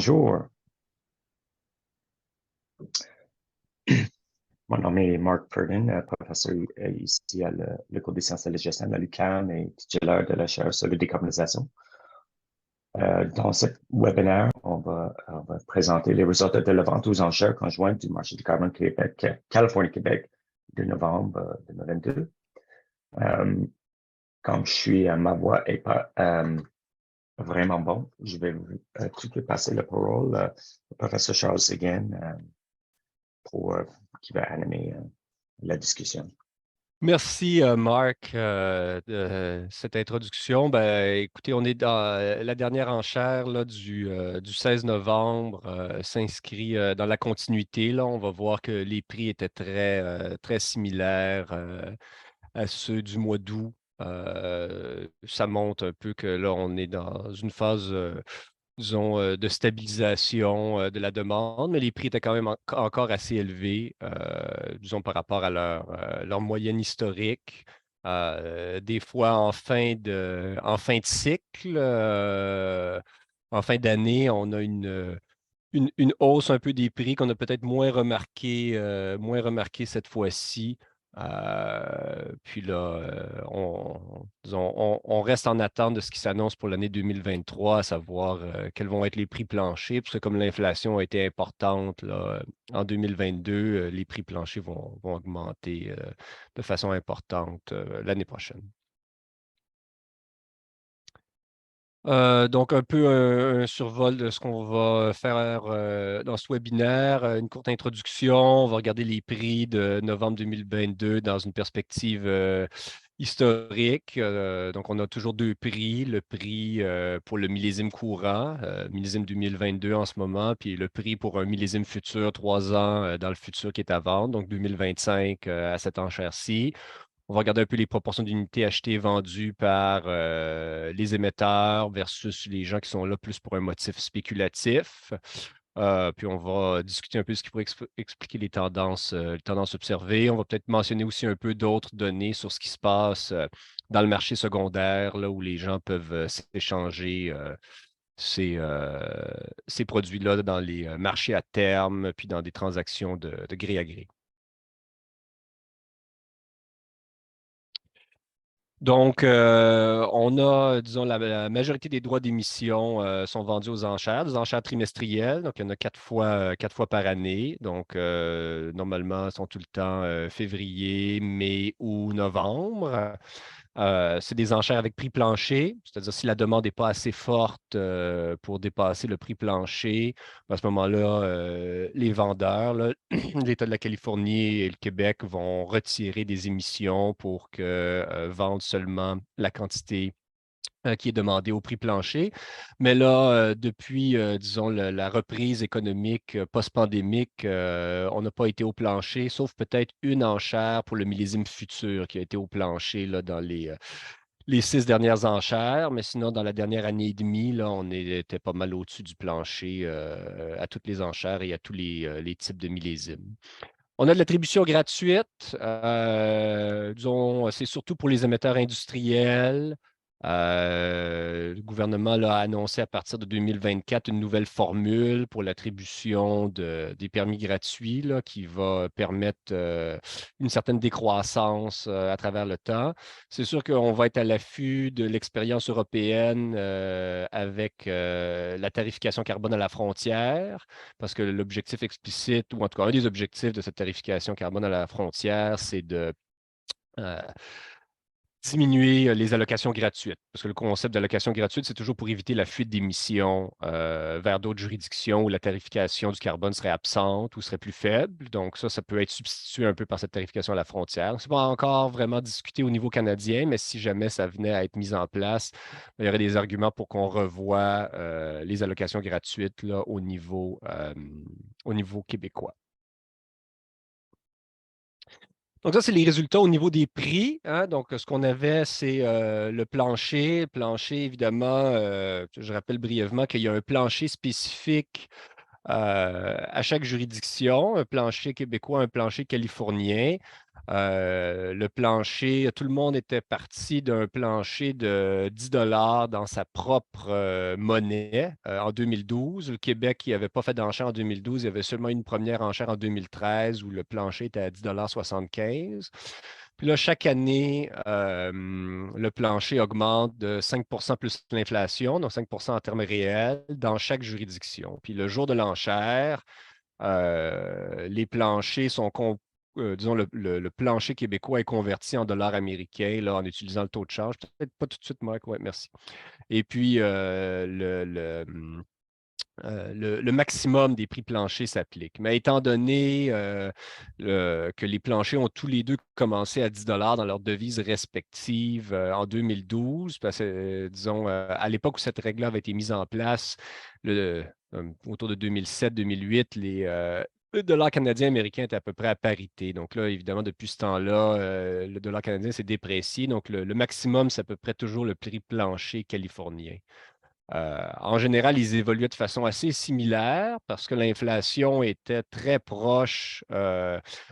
Bonjour, mon nom est Mark Purdon, professeur ici à l'École des sciences de la gestion à l'UQAM et titulaire de la chaire sur la décarbonisation. Dans ce webinaire, on va présenter les résultats de la vente aux enchères conjointes du marché du carbone Québec, Californie-Québec de novembre 2022. Comme je suis, ma voix est pas vraiment bon, je vais tout de suite passer la parole au professeur Charles Seguin pour, qui va animer la discussion. Merci, Marc, de cette introduction. Écoutez, on est dans la dernière enchère là, du 16 novembre, s'inscrit dans la continuité. Là. On va voir que les prix étaient très similaires à ceux du mois d'août. Ça montre un peu que là, on est dans une phase disons, de stabilisation de la demande, mais les prix étaient quand même encore assez élevés, disons, par rapport à leur moyenne historique. Des fois, en fin de cycle, en fin d'année, on a une hausse un peu des prix qu'on a peut-être moins remarqué cette fois-ci. Puis là, disons, on reste en attente de ce qui s'annonce pour l'année 2023, à savoir quels vont être les prix planchers, parce que comme l'inflation a été importante là, en 2022, les prix planchers vont augmenter de façon importante l'année prochaine. Donc, un peu un survol de ce qu'on va faire dans ce webinaire, une courte introduction. On va regarder les prix de novembre 2022 dans une perspective historique. Donc, on a toujours deux prix, le prix pour le millésime courant, millésime 2022 en ce moment, puis le prix pour un millésime futur, 3 ans dans le futur qui est à vendre, donc 2025 à cette enchère-ci. On va regarder un peu les proportions d'unités achetées et vendues par les émetteurs versus les gens qui sont là plus pour un motif spéculatif. Puis on va discuter un peu ce qui pourrait expliquer les tendances observées. On va peut-être mentionner aussi un peu d'autres données sur ce qui se passe dans le marché secondaire, là où les gens peuvent s'échanger ces produits-là dans les marchés à terme, puis dans des transactions de gré à gré. Donc, on a, disons, la majorité des droits d'émission sont vendus aux enchères, des enchères trimestrielles. Donc, il y en a quatre fois par année. Donc, normalement, ils sont tout le temps février, mai ou novembre. C'est des enchères avec prix plancher, c'est-à-dire si la demande n'est pas assez forte pour dépasser le prix plancher, à ce moment-là, les vendeurs, là, l'État de la Californie et le Québec vont retirer des émissions pour vendre seulement la quantité qui est demandée au prix plancher. Mais là, depuis, disons, la reprise économique post-pandémique, on n'a pas été au plancher, sauf peut-être une enchère pour le millésime futur qui a été au plancher là, dans les 6 dernières enchères. Mais sinon, dans la dernière année et demie, là, on était pas mal au-dessus du plancher à toutes les enchères et à tous les types de millésimes. On a de l'attribution gratuite. Disons, c'est surtout pour les émetteurs industriels. Le gouvernement là, a annoncé à partir de 2024 une nouvelle formule pour l'attribution des permis gratuits là, qui va permettre une certaine décroissance à travers le temps. C'est sûr qu'on va être à l'affût de l'expérience européenne avec la tarification carbone à la frontière, parce que l'objectif explicite, ou en tout cas un des objectifs de cette tarification carbone à la frontière, c'est de euh, diminuer les allocations gratuites. Parce que le concept d'allocation gratuite, c'est toujours pour éviter la fuite d'émissions vers d'autres juridictions où la tarification du carbone serait absente ou serait plus faible. Donc ça peut être substitué un peu par cette tarification à la frontière. Ce n'est pas encore vraiment discuté au niveau canadien, mais si jamais ça venait à être mis en place, il y aurait des arguments pour qu'on revoie les allocations gratuites là, au niveau québécois. Donc, ça, c'est les résultats au niveau des prix, hein. Donc, ce qu'on avait, c'est le plancher. Le plancher, évidemment, je rappelle brièvement qu'il y a un plancher spécifique à chaque juridiction, un plancher québécois, un plancher californien. Le plancher, tout le monde était parti d'un plancher de 10 dans sa propre monnaie en 2012. Le Québec, qui n'avait pas fait d'enchère en 2012, il y avait seulement une première enchère en 2013 où le plancher était à 10,75 $. Puis là, chaque année, le plancher augmente de 5 plus l'inflation, donc 5 en termes réels, dans chaque juridiction. Puis le jour de l'enchère, les planchers sont, disons, le plancher québécois est converti en dollars américains là, en utilisant le taux de change. Peut-être pas tout de suite, Marc, oui, merci. Et puis, le maximum des prix planchers s'applique. Mais étant donné que les planchers ont tous les deux commencé à 10 dans leurs devises respectives en 2012, parce que, disons, à l'époque où cette règle-là avait été mise en place, autour de 2007-2008, le dollar canadien américain était à peu près à parité. Donc là, évidemment, depuis ce temps-là, le dollar canadien s'est déprécié. Donc le maximum, c'est à peu près toujours le prix plancher californien. En général, ils évoluaient de façon assez similaire parce que l'inflation était très proche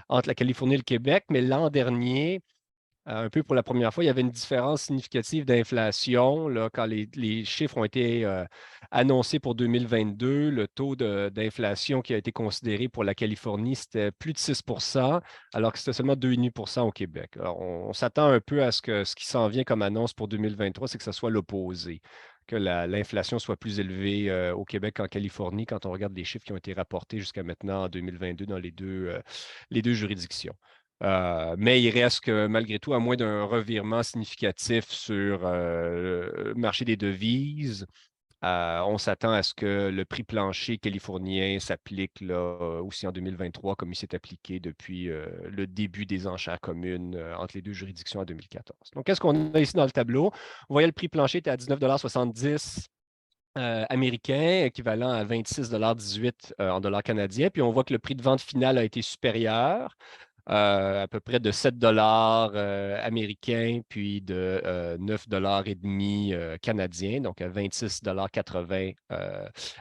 entre la Californie et le Québec, mais l'an dernier, un peu pour la première fois, il y avait une différence significative d'inflation. Là, quand les chiffres ont été annoncés pour 2022, le taux d'inflation qui a été considéré pour la Californie, c'était plus de 6 alors que c'était seulement 2,5 au Québec. Alors, on s'attend un peu à ce qui s'en vient comme annonce pour 2023, c'est que ce soit l'opposé, que l'inflation soit plus élevée au Québec qu'en Californie quand on regarde les chiffres qui ont été rapportés jusqu'à maintenant en 2022 dans les deux juridictions. Mais il reste que malgré tout, à moins d'un revirement significatif sur le marché des devises, on s'attend à ce que le prix plancher californien s'applique là aussi en 2023, comme il s'est appliqué depuis le début des enchères communes entre les deux juridictions en 2014. Donc, qu'est-ce qu'on a ici dans le tableau? Vous voyez, le prix plancher était à 19,70 américain, équivalent à 26,18 en dollars canadiens. Puis on voit que le prix de vente final a été supérieur, à peu près de 7 américains, puis de 9,5 canadiens, donc à 26,80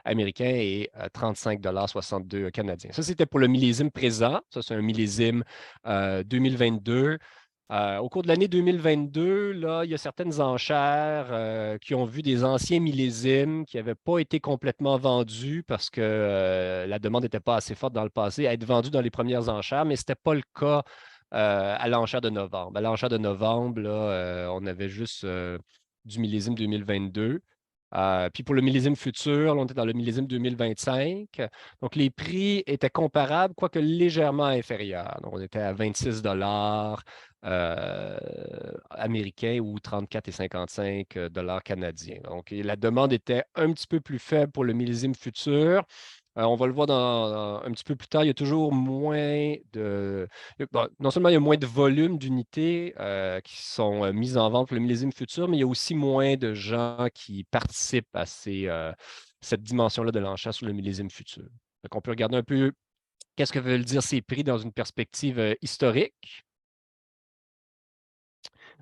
américains et 35,62 canadiens. Ça, c'était pour le millésime présent. Ça, c'est un millésime 2022. Au cours de l'année 2022, là, il y a certaines enchères qui ont vu des anciens millésimes qui n'avaient pas été complètement vendus parce que la demande n'était pas assez forte dans le passé à être vendus dans les premières enchères, mais ce n'était pas le cas à l'enchère de novembre. À l'enchère de novembre, là, on avait juste du millésime 2022. Puis pour le millésime futur, là, on était dans le millésime 2025. Donc les prix étaient comparables, quoique légèrement inférieurs. Donc on était à 26 américains ou 34,55 canadiens. Donc la demande était un petit peu plus faible pour le millésime futur. On va le voir un petit peu plus tard, il y a toujours moins de. Bon, non seulement il y a moins de volume d'unités qui sont mises en vente pour le millésime futur, mais il y a aussi moins de gens qui participent à cette dimension-là de l'enchère sur le millésime futur. Donc, on peut regarder un peu qu'est-ce que veulent dire ces prix dans une perspective historique.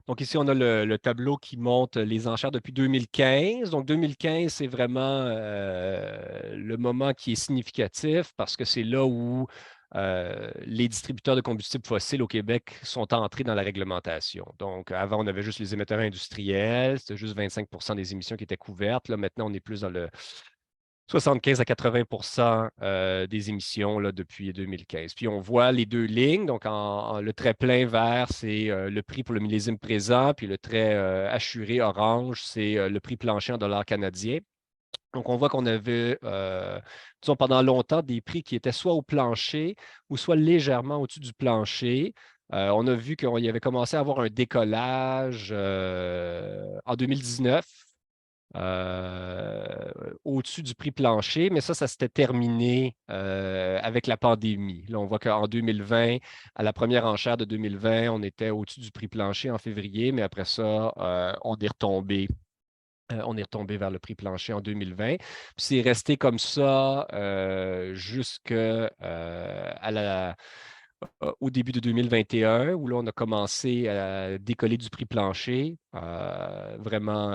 Donc ici, on a le tableau qui montre les enchères depuis 2015. Donc 2015, c'est vraiment le moment qui est significatif parce que c'est là où les distributeurs de combustibles fossiles au Québec sont entrés dans la réglementation. Donc avant, on avait juste les émetteurs industriels, c'était juste 25 des émissions qui étaient couvertes. Là, maintenant, on est plus dans le 75 à 80 des émissions là, depuis 2015. Puis on voit les deux lignes. Donc, le trait plein vert, c'est le prix pour le millésime présent, puis le trait hachuré orange, c'est le prix plancher en dollars canadiens. Donc, on voit qu'on avait, disons, pendant longtemps, des prix qui étaient soit au plancher ou soit légèrement au-dessus du plancher. On a vu qu'il y avait commencé à avoir un décollage en 2019 au-dessus du prix plancher, mais ça s'était terminé avec la pandémie. Là, on voit qu'en 2020, à la première enchère de 2020, on était au-dessus du prix plancher en février, mais après ça, on est retombé. On est retombé vers le prix plancher en 2020. Puis c'est resté comme ça jusqu'à au début de 2021, où là, on a commencé à décoller du prix plancher, vraiment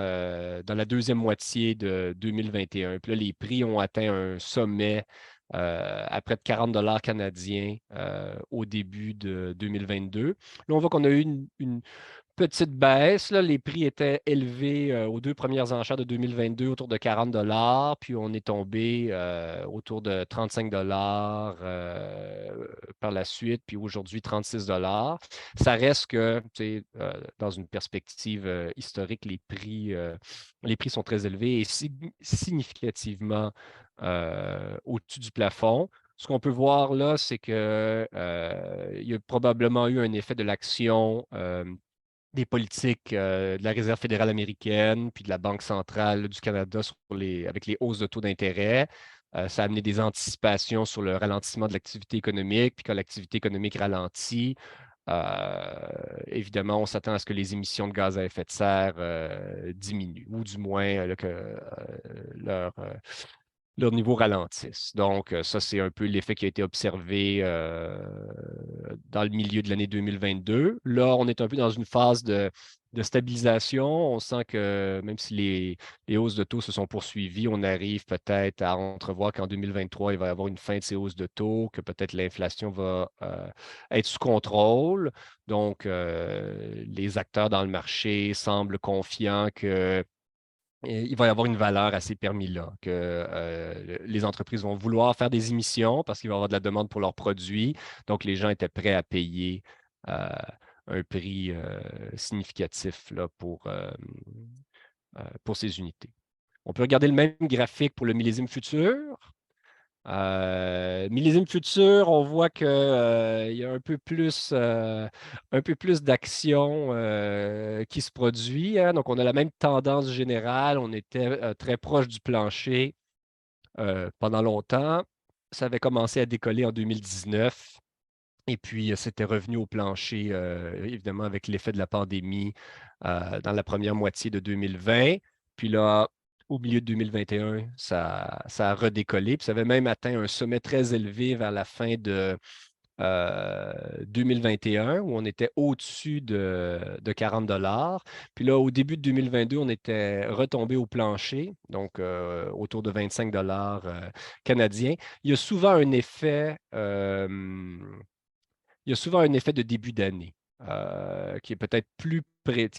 dans la deuxième moitié de 2021. Puis là, les prix ont atteint un sommet à près de 40 canadiens au début de 2022. Là, on voit qu'on a eu une petite baisse. Là, les prix étaient élevés aux deux premières enchères de 2022 autour de 40 puis on est tombé autour de 35 par la suite, puis aujourd'hui 36 Ça reste que, dans une perspective historique, les prix sont très élevés et significativement au-dessus du plafond. Ce qu'on peut voir là, c'est que il y a probablement eu un effet de l'action des politiques de la Réserve fédérale américaine puis de la Banque centrale du Canada avec les hausses de taux d'intérêt. Ça a amené des anticipations sur le ralentissement de l'activité économique, puis quand l'activité économique ralentit, évidemment, on s'attend à ce que les émissions de gaz à effet de serre diminuent, ou du moins que leur niveau ralentisse. Donc, ça, c'est un peu l'effet qui a été observé dans le milieu de l'année 2022. Là, on est un peu dans une phase de stabilisation. On sent que même si les hausses de taux se sont poursuivies, on arrive peut-être à entrevoir qu'en 2023, il va y avoir une fin de ces hausses de taux, que peut-être l'inflation va être sous contrôle. Donc, les acteurs dans le marché semblent confiants que il va y avoir une valeur à ces permis-là, que les entreprises vont vouloir faire des émissions parce qu'il va y avoir de la demande pour leurs produits. Donc, les gens étaient prêts à payer un prix significatif là, pour ces unités. On peut regarder le même graphique pour le millésime futur. Millésime futur, on voit qu'il y a un peu plus d'action qui se produit, hein. Donc, on a la même tendance générale. On était très proche du plancher pendant longtemps. Ça avait commencé à décoller en 2019. Et puis, c'était revenu au plancher, évidemment, avec l'effet de la pandémie dans la première moitié de 2020. Puis là, au milieu de 2021, ça a redécollé. Puis ça avait même atteint un sommet très élevé vers la fin de 2021, où on était au-dessus de 40 Puis là, au début de 2022, on était retombé au plancher, donc autour de 25 canadiens. Il y a souvent un effet il y a souvent un effet de début d'année qui est peut-être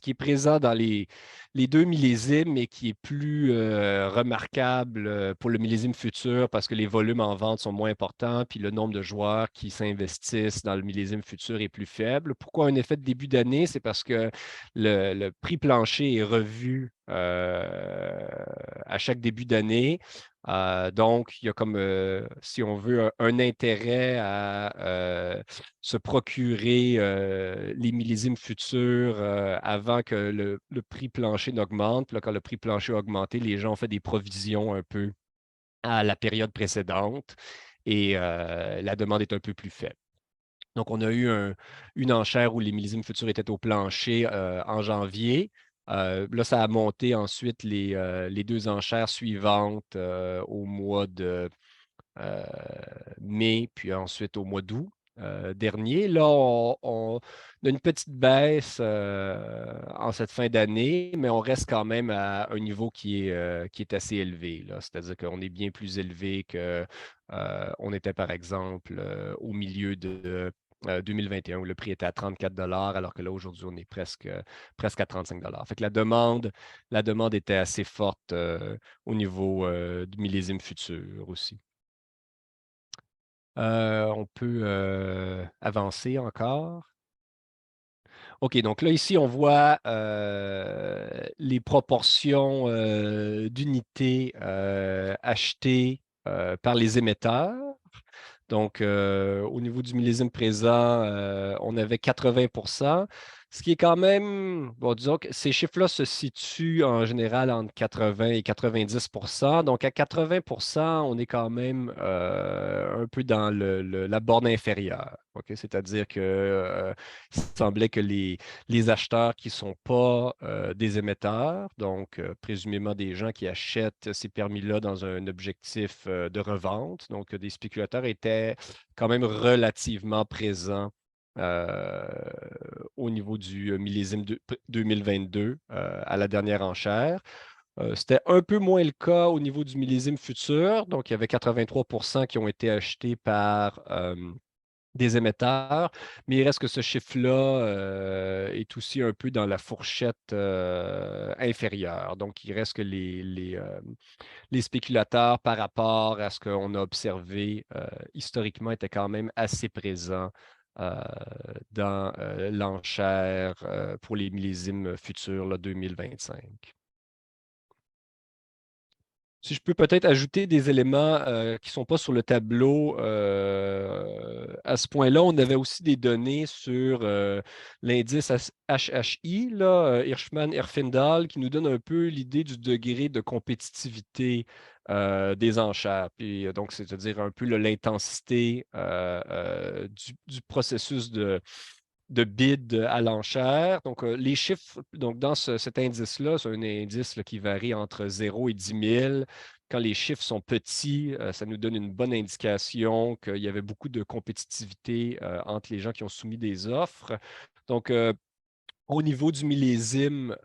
qui est présent dans les deux millésimes, mais qui est plus remarquable pour le millésime futur parce que les volumes en vente sont moins importants, puis le nombre de joueurs qui s'investissent dans le millésime futur est plus faible. Pourquoi un effet de début d'année? C'est parce que le prix plancher est revu à chaque début d'année. Donc, il y a comme, si on veut, un intérêt à se procurer les millésimes futurs avant que le prix plancher n'augmente. Puis là, quand le prix plancher a augmenté, les gens ont fait des provisions un peu à la période précédente et la demande est un peu plus faible. Donc, on a eu une enchère où les millésimes futurs étaient au plancher en janvier. Là, ça a monté ensuite les deux enchères suivantes au mois de mai, puis ensuite au mois d'août dernier. Là, on a une petite baisse en cette fin d'année, mais on reste quand même à un niveau qui est assez élevé, là. C'est-à-dire qu'on est bien plus élevé que on était, par exemple, au milieu de 2021, où le prix était à 34 alors que là, aujourd'hui, on est presque à 35 Fait que la demande était assez forte au niveau du millésime futur aussi. On peut avancer encore. OK, donc là, ici, on voit les proportions d'unités achetées par les émetteurs. Donc, au niveau du millésime présent, on avait 80 ce qui est quand même, bon, disons que ces chiffres-là se situent en général entre 80 et 90 Donc, à 80 on est quand même un peu dans la borne inférieure. OK? C'est-à-dire que il semblait que les acheteurs qui ne sont pas des émetteurs, donc présumément des gens qui achètent ces permis-là dans un objectif de revente, donc des spéculateurs étaient quand même relativement présents euh, au niveau du millésime 2022 à la dernière enchère. C'était un peu moins le cas au niveau du millésime futur. Donc, il y avait 83 qui ont été achetés par des émetteurs, mais il reste que ce chiffre-là est aussi un peu dans la fourchette inférieure. Donc, il reste que les spéculateurs, par rapport à ce qu'on a observé historiquement, étaient quand même assez présents euh, dans l'enchère pour les millésimes futurs, là, 2025. Si je peux peut-être ajouter des éléments qui ne sont pas sur le tableau, à ce point-là, on avait aussi des données sur l'indice HHI, là, Hirschman-Herfindahl, qui nous donne un peu l'idée du degré de compétitivité des enchères. Puis, donc, c'est-à-dire un peu l'intensité du processus de bid à l'enchère. Donc, les chiffres, donc dans cet indice-là, c'est un indice là, qui varie entre 0 et 10 000. Quand les chiffres sont petits, ça nous donne une bonne indication qu'il y avait beaucoup de compétitivité entre les gens qui ont soumis des offres. Donc, au niveau du millésime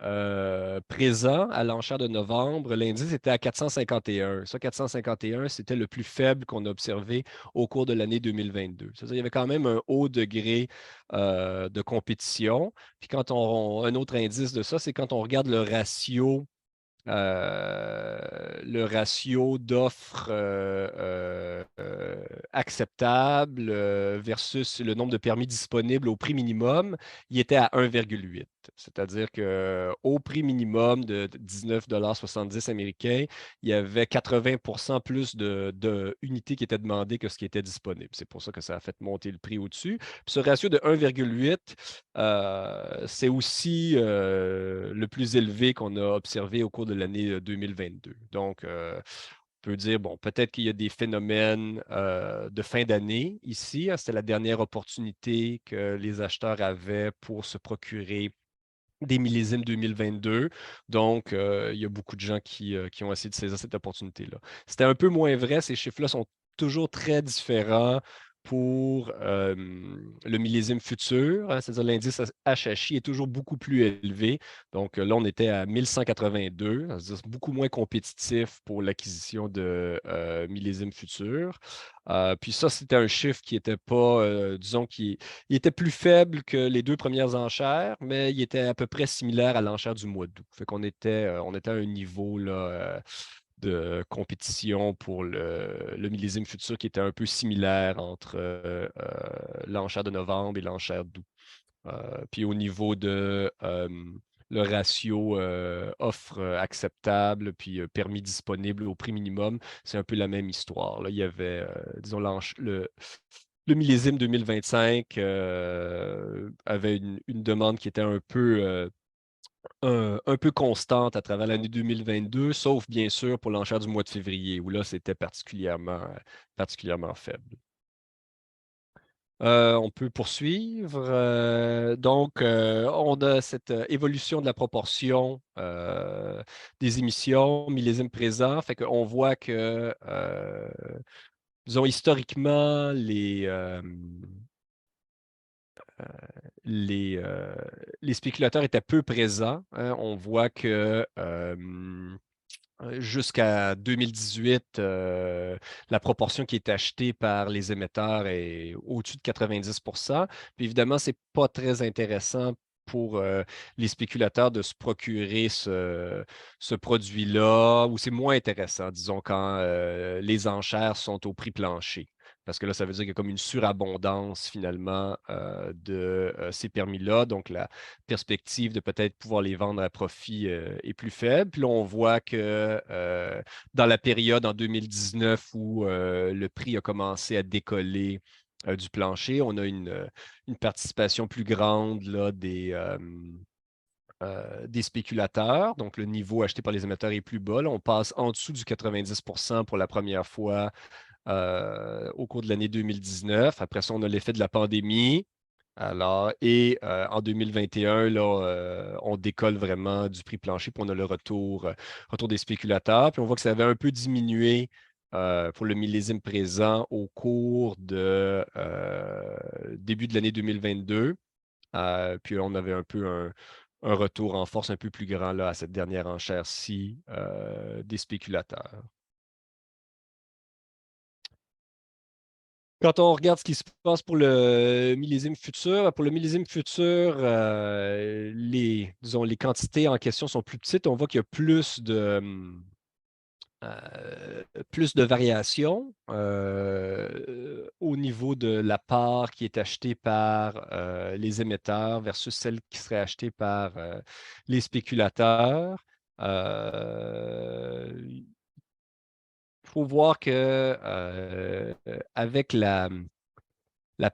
présent à l'enchère de novembre, l'indice était à 451. Ça, 451, c'était le plus faible qu'on a observé au cours de l'année 2022. C'est-à-dire qu'il y avait quand même un haut degré de compétition. Puis un autre indice de ça, c'est quand on regarde le ratio d'offres acceptables versus le nombre de permis disponibles au prix minimum, il était à 1,8. C'est-à-dire qu'au prix minimum de 19,70 américains, il y avait 80 plus de unités qui étaient demandées que ce qui était disponible. C'est pour ça que ça a fait monter le prix au-dessus. Puis ce ratio de 1,8, c'est aussi le plus élevé qu'on a observé au cours de l'année 2022. Donc, on peut dire, bon, peut-être qu'il y a des phénomènes de fin d'année ici. C'était la dernière opportunité que les acheteurs avaient pour se procurer des millésimes 2022. Donc, il y a beaucoup de gens qui ont essayé de saisir cette opportunité-là. C'était un peu moins vrai. Ces chiffres-là sont toujours très différents pour le millésime futur, hein, c'est-à-dire l'indice HHI est toujours beaucoup plus élevé. Donc là, on était à 1182, c'est-à-dire beaucoup moins compétitif pour l'acquisition de millésimes futurs. Puis ça, c'était un chiffre qui n'était pas, disons, il était plus faible que les deux premières enchères, mais il était à peu près similaire à l'enchère du mois d'août. Fait qu'on était, on était à un niveau là, de compétition pour le millésime futur qui était un peu similaire entre l'enchère de novembre et l'enchère d'août. Puis au niveau de le ratio offre acceptable, puis permis disponible au prix minimum, c'est un peu la même histoire. Là, il y avait, disons, le millésime 2025 avait une demande qui était un peu constante à travers l'année 2022, sauf bien sûr pour l'enchère du mois de février, où là, c'était particulièrement faible. On peut poursuivre. Donc, on a cette évolution de la proportion des émissions, millésime présent. Fait qu'on voit que, disons, historiquement, les spéculateurs étaient peu présents, hein. On voit que jusqu'à 2018, la proportion qui est achetée par les émetteurs est au-dessus de 90. Puis évidemment, ce n'est pas très intéressant pour les spéculateurs de se procurer ce produit-là, ou c'est moins intéressant, disons, quand les enchères sont au prix plancher. Parce que là, ça veut dire qu'il y a comme une surabondance finalement de ces permis-là. Donc, la perspective de peut-être pouvoir les vendre à profit est plus faible. Puis là, on voit que dans la période en 2019 où le prix a commencé à décoller du plancher, on a une participation plus grande là, des spéculateurs. Donc, le niveau acheté par les émetteurs est plus bas. Là, on passe en dessous du 90 pour la première fois au cours de l'année 2019. Après ça, on a l'effet de la pandémie. Alors, et en 2021, là, on décolle vraiment du prix plancher, puis on a le retour des spéculateurs. Puis on voit que ça avait un peu diminué pour le millésime présent au cours de début de l'année 2022. Puis on avait un peu un retour en force un peu plus grand là, à cette dernière enchère-ci des spéculateurs. Quand on regarde ce qui se passe pour le millésime futur, disons, les quantités en question sont plus petites. On voit qu'il y a plus de variations au niveau de la part qui est achetée par les émetteurs versus celle qui serait achetée par les spéculateurs. Il faut voir que avec la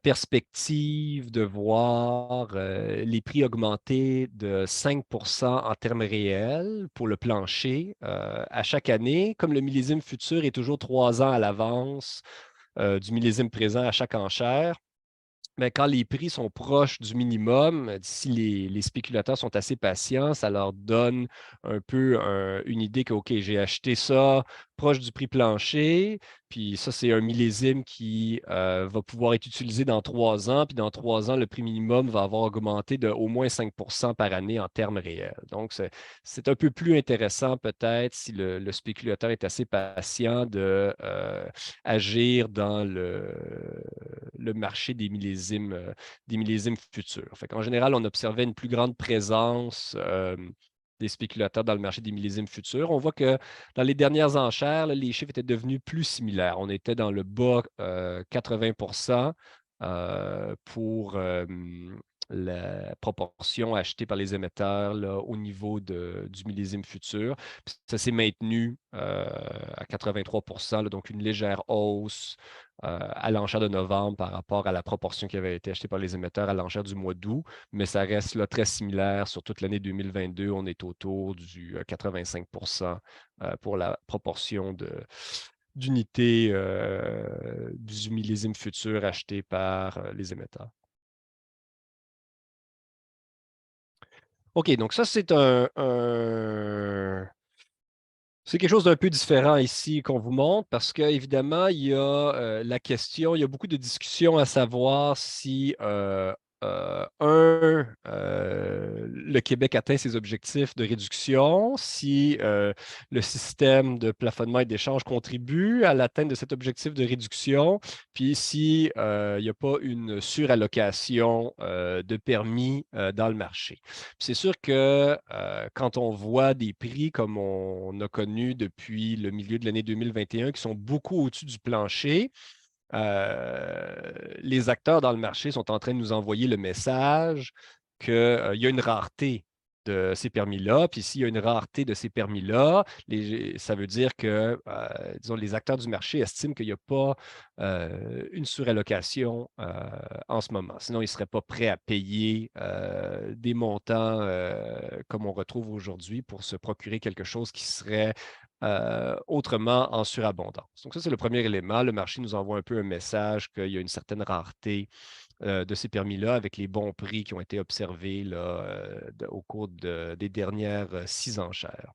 perspective de voir les prix augmenter de 5 en termes réels pour le plancher à chaque année, comme le millésime futur est toujours 3 ans à l'avance du millésime présent à chaque enchère. Mais quand les prix sont proches du minimum, si les spéculateurs sont assez patients, ça leur donne un peu une idée que, OK, j'ai acheté ça proche du prix plancher, puis ça, c'est un millésime qui va pouvoir être utilisé dans 3 ans, puis dans 3 ans, le prix minimum va avoir augmenté de au moins 5 par année en termes réels. Donc, c'est un peu plus intéressant peut-être si le spéculateur est assez patient de agir dans le marché des millésimes futurs. En général, on observait une plus grande présence des spéculateurs dans le marché des millésimes futurs. On voit que dans les dernières enchères, là, les chiffres étaient devenus plus similaires. On était dans le bas 80 pour la proportion achetée par les émetteurs là, au niveau du millésime futur. Puis ça s'est maintenu à 83 là, donc une légère hausse à l'enchère de novembre par rapport à la proportion qui avait été achetée par les émetteurs à l'enchère du mois d'août, mais ça reste là, très similaire sur toute l'année 2022. On est autour du 85 pour la proportion d'unités du millésime futur achetées par les émetteurs. OK, donc ça, c'est quelque chose d'un peu différent ici qu'on vous montre parce qu'évidemment, il y a la question, il y a beaucoup de discussions à savoir si, le Québec atteint ses objectifs de réduction, si le système de plafonnement et d'échange contribue à l'atteinte de cet objectif de réduction, puis si il n'y a pas une surallocation de permis dans le marché. C'est sûr que quand on voit des prix comme on a connu depuis le milieu de l'année 2021 qui sont beaucoup au-dessus du plancher, les acteurs dans le marché sont en train de nous envoyer le message qu'il y a une rareté de ces permis-là. Puis s'il y a une rareté de ces permis-là, ça veut dire que, disons, les acteurs du marché estiment qu'il n'y a pas une surallocation en ce moment. Sinon, ils ne seraient pas prêts à payer des montants comme on retrouve aujourd'hui pour se procurer quelque chose qui serait autrement en surabondance. Donc ça, c'est le premier élément. Le marché nous envoie un peu un message qu'il y a une certaine rareté de ces permis-là avec les bons prix qui ont été observés là, au cours des dernières 6 enchères.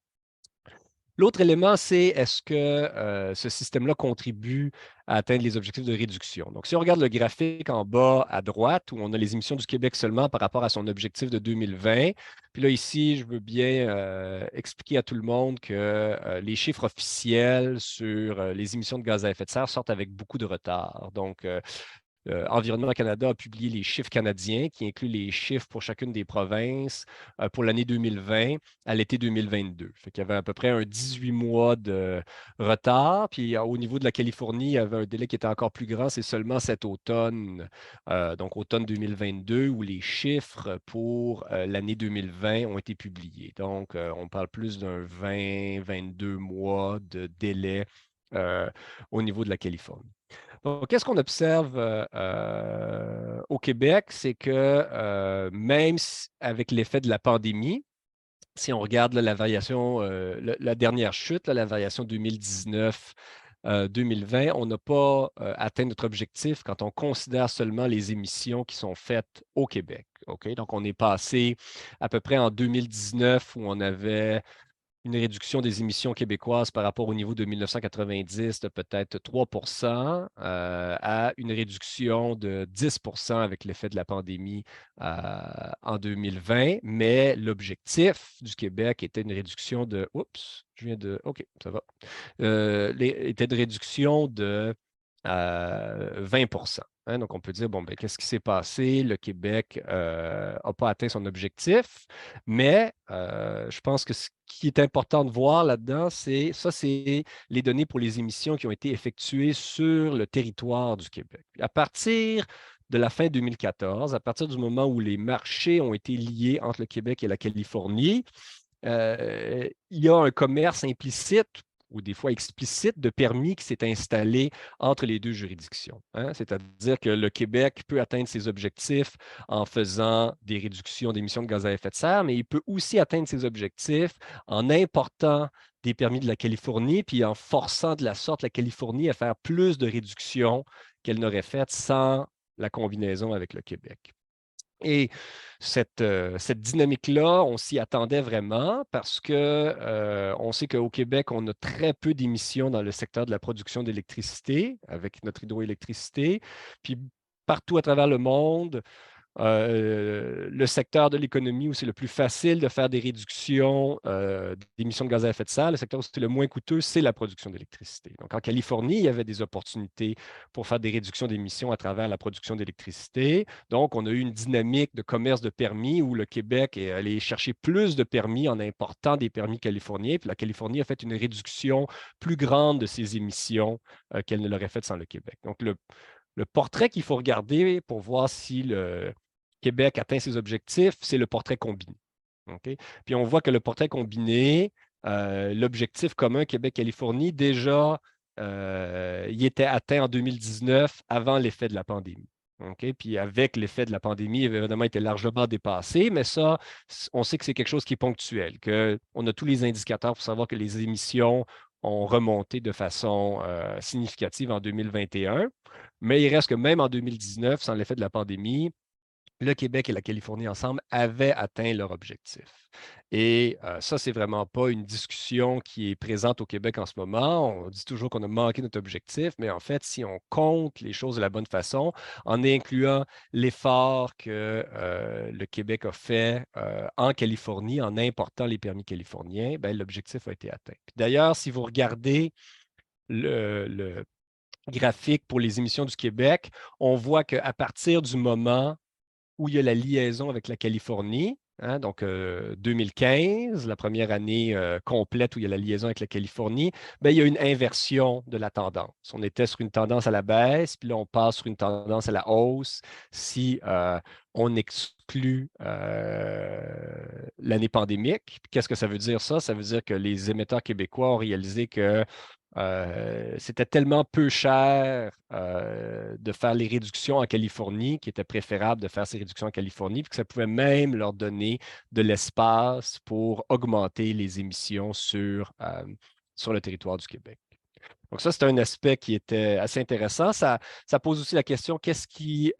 L'autre élément, c'est est-ce que ce système-là contribue à atteindre les objectifs de réduction? Donc, si on regarde le graphique en bas à droite, où on a les émissions du Québec seulement par rapport à son objectif de 2020, puis là, ici, je veux bien expliquer à tout le monde que les chiffres officiels sur les émissions de gaz à effet de serre sortent avec beaucoup de retard. Donc, Environnement Canada a publié les chiffres canadiens qui incluent les chiffres pour chacune des provinces pour l'année 2020 à l'été 2022. Fait qu'il y avait à peu près un 18 mois de retard. Puis au niveau de la Californie, il y avait un délai qui était encore plus grand. C'est seulement cet automne, donc automne 2022, où les chiffres pour l'année 2020 ont été publiés. Donc, on parle plus d'un 20-22 mois de délai au niveau de la Californie. Donc, qu'est-ce qu'on observe au Québec? C'est que même avec l'effet de la pandémie, si on regarde là, la variation, la dernière chute, là, la variation 2019-2020, on n'a pas atteint notre objectif quand on considère seulement les émissions qui sont faites au Québec. OK? Donc, on est passé à peu près en 2019 où on avait une réduction des émissions québécoises par rapport au niveau de 1990 de peut-être 3 à une réduction de 10 avec l'effet de la pandémie en 2020. Mais l'objectif du Québec était une réduction de... Oups, je viens de... OK, ça va. Était de réduction de 20 hein. Donc, on peut dire, bon, ben, qu'est-ce qui s'est passé? Le Québec n'a pas atteint son objectif, mais je pense que ce qui est important de voir là-dedans, c'est les données pour les émissions qui ont été effectuées sur le territoire du Québec. À partir de la fin 2014, à partir du moment où les marchés ont été liés entre le Québec et la Californie, il y a un commerce implicite ou des fois explicite de permis qui s'est installé entre les deux juridictions, hein. C'est-à-dire que le Québec peut atteindre ses objectifs en faisant des réductions d'émissions de gaz à effet de serre, mais il peut aussi atteindre ses objectifs en important des permis de la Californie, puis en forçant de la sorte la Californie à faire plus de réductions qu'elle n'aurait faites sans la combinaison avec le Québec. Et cette dynamique-là, on s'y attendait vraiment parce que on sait qu'au Québec, on a très peu d'émissions dans le secteur de la production d'électricité avec notre hydroélectricité. Puis partout à travers le monde, le secteur de l'économie où c'est le plus facile de faire des réductions d'émissions de gaz à effet de serre, le secteur où c'est le moins coûteux, c'est la production d'électricité. Donc, en Californie, il y avait des opportunités pour faire des réductions d'émissions à travers la production d'électricité. Donc, on a eu une dynamique de commerce de permis où le Québec est allé chercher plus de permis en important des permis californiens. Puis la Californie a fait une réduction plus grande de ses émissions qu'elle ne l'aurait fait sans le Québec. Donc, le portrait qu'il faut regarder pour voir si le Québec atteint ses objectifs, c'est le portrait combiné. OK? Puis on voit que le portrait combiné, l'objectif commun Québec-Californie, déjà, il était atteint en 2019 avant l'effet de la pandémie. OK? Puis avec l'effet de la pandémie, évidemment, il était largement dépassé, mais ça, on sait que c'est quelque chose qui est ponctuel, qu'on a tous les indicateurs pour savoir que les émissions ont remonté de façon significative en 2021. Mais il reste que même en 2019, sans l'effet de la pandémie, le Québec et la Californie ensemble avaient atteint leur objectif. Et ça, c'est vraiment pas une discussion qui est présente au Québec en ce moment. On dit toujours qu'on a manqué notre objectif, mais en fait, si on compte les choses de la bonne façon, en incluant l'effort que le Québec a fait en Californie, en important les permis californiens, ben, l'objectif a été atteint. D'ailleurs, si vous regardez le graphique pour les émissions du Québec, on voit qu'à partir du moment où il y a la liaison avec la Californie, hein, donc 2015, la première année complète où il y a la liaison avec la Californie, ben, il y a une inversion de la tendance. On était sur une tendance à la baisse, puis là, on passe sur une tendance à la hausse si on exclut l'année pandémique. Qu'est-ce que ça veut dire ça? Ça veut dire que les émetteurs québécois ont réalisé que c'était tellement peu cher de faire les réductions en Californie qu'il était préférable de faire ces réductions en Californie, puis que ça pouvait même leur donner de l'espace pour augmenter les émissions sur le territoire du Québec. Donc ça, c'est un aspect qui était assez intéressant. Ça pose aussi la question, qu'est-ce qui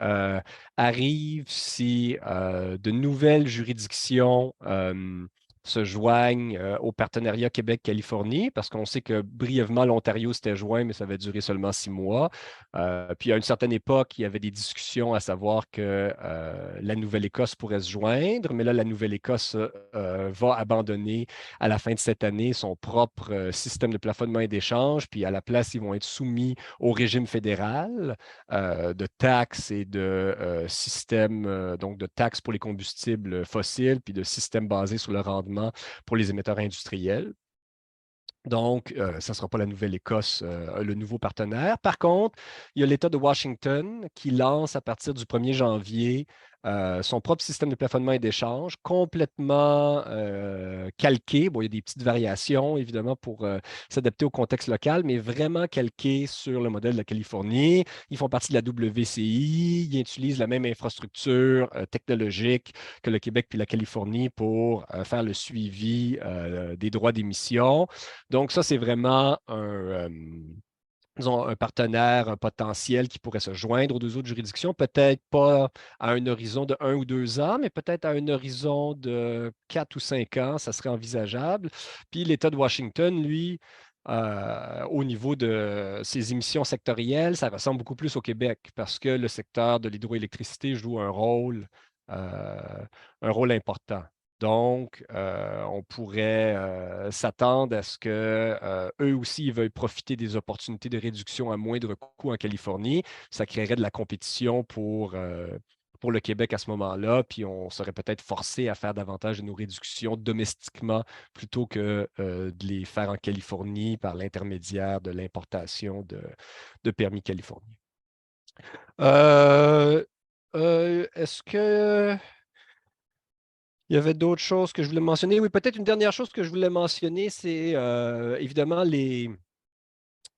arrive si de nouvelles juridictions se joignent au partenariat Québec-Californie, parce qu'on sait que brièvement, l'Ontario s'était joint, mais ça avait duré seulement 6 mois. Puis à une certaine époque, il y avait des discussions à savoir que la Nouvelle-Écosse pourrait se joindre, mais là, la Nouvelle-Écosse va abandonner à la fin de cette année son propre système de plafonnement et d'échange, puis à la place, ils vont être soumis au régime fédéral de taxes et de systèmes, donc de taxes pour les combustibles fossiles, puis de systèmes basés sur le rendement pour les émetteurs industriels. Donc, ça ne sera pas la Nouvelle-Écosse, le nouveau partenaire. Par contre, il y a l'État de Washington qui lance à partir du 1er janvier son propre système de plafonnement et d'échange, complètement calqué. Bon, il y a des petites variations, évidemment, pour s'adapter au contexte local, mais vraiment calqué sur le modèle de la Californie. Ils font partie de la WCI, ils utilisent la même infrastructure technologique que le Québec puis la Californie pour faire le suivi des droits d'émission. Donc, ça, c'est vraiment disons, un partenaire, un potentiel qui pourrait se joindre aux deux autres juridictions, peut-être pas à un horizon de 1 ou 2 ans, mais peut-être à un horizon de 4 ou 5 ans, ça serait envisageable. Puis l'État de Washington, lui, au niveau de ses émissions sectorielles, ça ressemble beaucoup plus au Québec parce que le secteur de l'hydroélectricité joue euh, un rôle important. Donc, on pourrait s'attendre à ce que eux aussi ils veuillent profiter des opportunités de réduction à moindre coût en Californie. Ça créerait de la compétition pour le Québec à ce moment-là, puis on serait peut-être forcé à faire davantage de nos réductions domestiquement plutôt que de les faire en Californie par l'intermédiaire de l'importation de permis californiens. Euh, Est-ce que il y avait d'autres choses que je voulais mentionner? Oui, peut-être une dernière chose que je voulais mentionner, c'est évidemment les,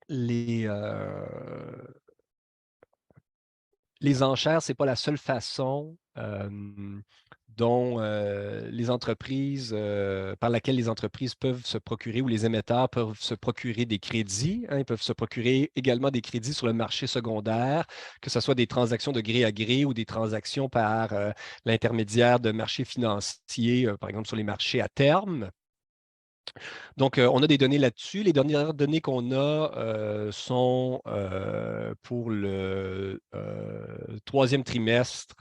les enchères, ce n'est pas la seule façon dont les entreprises, par laquelle les entreprises peuvent se procurer ou les émetteurs peuvent se procurer des crédits. Hein. Ils peuvent se procurer également des crédits sur le marché secondaire, que ce soit des transactions de gré à gré ou des transactions par l'intermédiaire de marchés financiers, par exemple sur les marchés à terme. Donc, on a des données là-dessus. Les dernières données qu'on a sont pour le troisième trimestre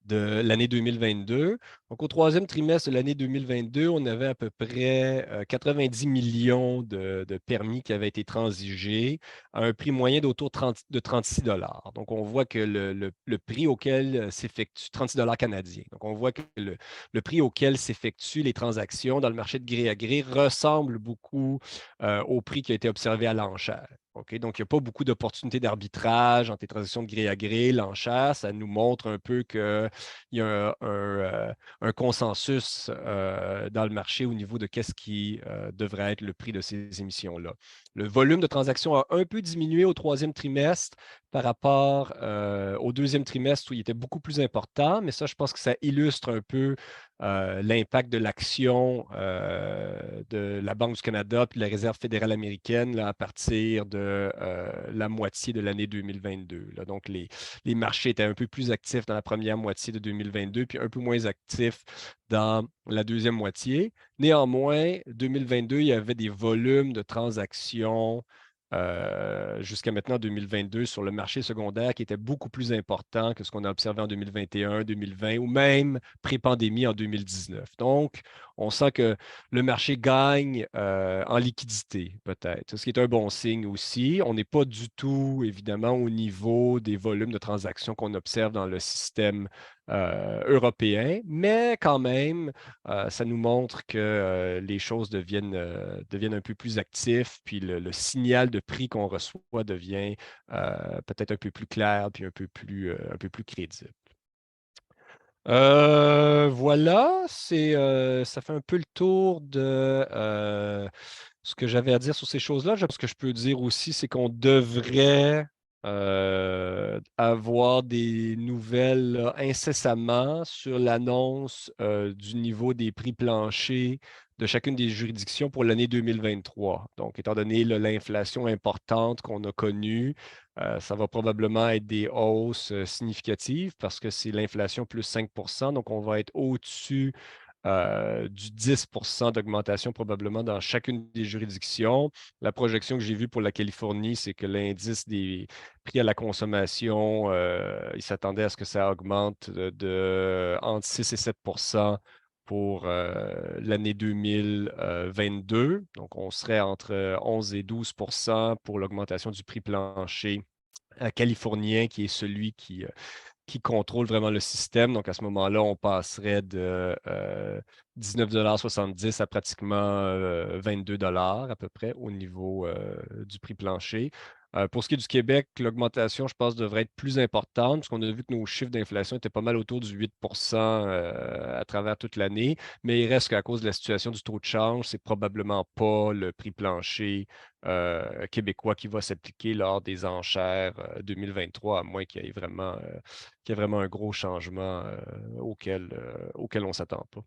de l'année 2022. Donc, au troisième trimestre de l'année 2022, on avait à peu près 90 millions de permis qui avaient été transigés à un prix moyen d'autour de 36 dollars. Donc, on voit que le prix auquel s'effectue 36 dollars canadiens. Donc, on voit que le prix auquel s'effectuent les transactions dans le marché de gré à gré ressemble beaucoup au prix qui a été observé à l'enchère. OK? Donc, il n'y a pas beaucoup d'opportunités d'arbitrage entre les transactions de gré à gré, l'enchère. Ça nous montre un peu qu'il y a un consensus dans le marché au niveau de qu'est-ce qui devrait être le prix de ces émissions-là. Le volume de transactions a un peu diminué au troisième trimestre par rapport au deuxième trimestre où il était beaucoup plus important, mais ça, je pense que ça illustre un peu l'impact de l'action de la Banque du Canada et de la Réserve fédérale américaine là, à partir de la moitié de l'année 2022. Là. Donc, les marchés étaient un peu plus actifs dans la première moitié de 2022, puis un peu moins actifs dans la deuxième moitié. Néanmoins, 2022, il y avait des volumes de transactions jusqu'à maintenant 2022 sur le marché secondaire qui était beaucoup plus important que ce qu'on a observé en 2021, 2020 ou même pré-pandémie en 2019. Donc, on sent que le marché gagne en liquidité, peut-être, ce qui est un bon signe aussi. On n'est pas du tout, évidemment, au niveau des volumes de transactions qu'on observe dans le système européen, mais quand même, ça nous montre que les choses deviennent un peu plus actives, puis le signal de prix qu'on reçoit devient peut-être un peu plus clair, puis un peu plus crédible. Voilà, ça fait un peu le tour de ce que j'avais à dire sur ces choses-là. Ce que je peux dire aussi, c'est qu'on devrait avoir des nouvelles là, incessamment sur l'annonce du niveau des prix planchers de chacune des juridictions pour l'année 2023. Donc, étant donné l'inflation importante qu'on a connue, ça va probablement être des hausses significatives parce que c'est l'inflation plus 5. Donc, on va être au-dessus du 10 d'augmentation probablement dans chacune des juridictions. La projection que j'ai vue pour la Californie, c'est que l'indice des prix à la consommation, il s'attendait à ce que ça augmente entre 6 et 7 pour l'année 2022. Donc, on serait entre 11 et 12 pour l'augmentation du prix plancher californien, qui est celui qui contrôle vraiment le système. Donc, à ce moment-là, on passerait de 19,70 à pratiquement 22 à peu près au niveau du prix plancher. Pour ce qui est du Québec, l'augmentation, je pense, devrait être plus importante, parce qu'on a vu que nos chiffres d'inflation étaient pas mal autour du 8 à travers toute l'année, mais il reste qu'à cause de la situation du taux de change, c'est probablement pas le prix plancher québécois qui va s'appliquer lors des enchères 2023, à moins qu'il y ait vraiment un gros changement auquel on ne s'attend pas.